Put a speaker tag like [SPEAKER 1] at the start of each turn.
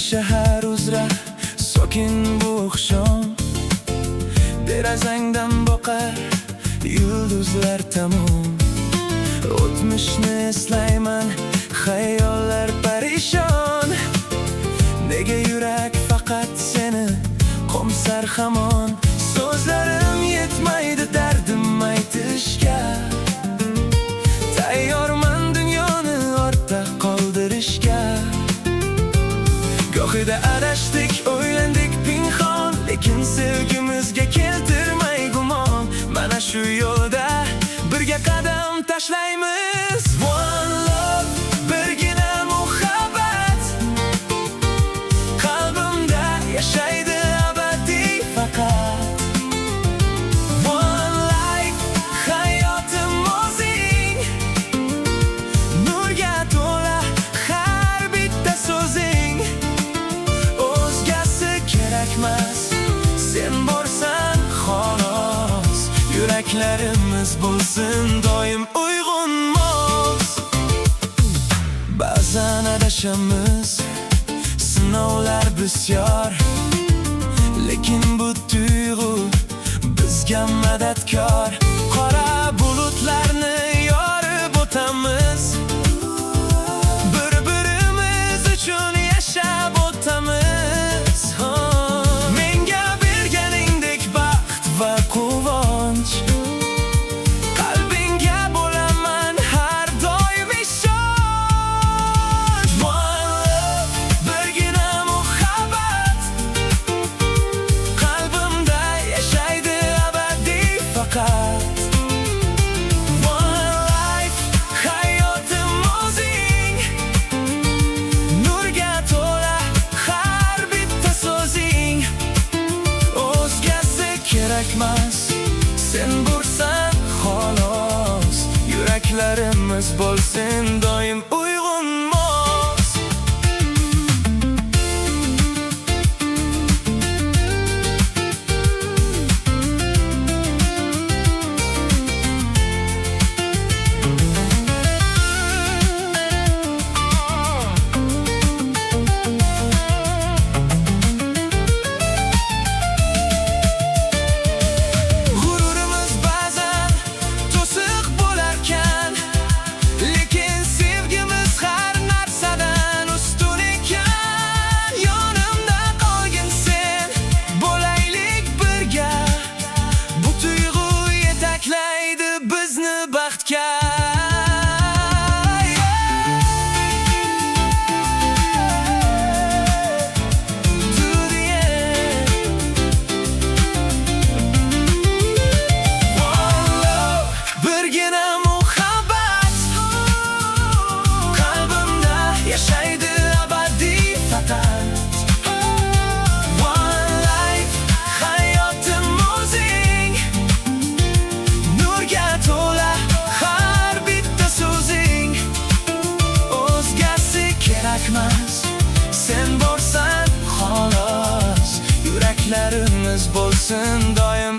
[SPEAKER 1] shahar uzra sokin bu oqshom, derazangdan boqar yulduzlar tamom. O'tmishni eslayman, xayollar parishon. Nega yurak faqat seni qo'msar hamon? So'zlarim yetmaydi dardim aytishga, tayyorman dunyoni ortda qoldirishga. Gohida adashdik, o'ylandik pinhon, lekin sevgimizga keltirmay gumon. Mana shu yo'lda birga qadam tashlaymiz. One love, birgina muhabbat, qalbimda yashaydi abadiy faqat. One life, hayotim o'zing, nurga to'la har bitta so'zing. O'zgasi kerakmas, sen borsan xolos. Yuraklarimiz bo'lsin doim uyg'un mos. Ba'zan adashamiz, sinovlar bisyor, lekin bu tuyg'u bizga madadkor. Qora bulutlarni yorib o'tamiz, bir-birimiz uchun yashab o'tamiz. Menga berganingdek baxt va quvonch, qalbingga bo'laman har doim ishonch. One love, birgina muhabbat, qalbimda yashaydi abadiy faqat. One life, hayotim o'zing, nurga to'la har bitta so'zing. O'zgasi kerakmas, sen bo'lsan xolos. Yuraklarimiz bo'lsin doim uyg'un mos. G'ururimiz ba'zan to'siq bo'larkan, lekin sevgimiz har narsadan ustun ekan. Yonimda qolgin sen, bo'laylik birga, bu tuyg'u yetaklaydi bizni baxtga. To the end. One love, birgina muhabbat, qalbimda yashaydi abadiy faqat. One life, hayotim o'zing, nurga to'la har bitta so'zing. O'zgasi kerakmas, sen borsan xolos. Yuraklarimiz bo'lsin doim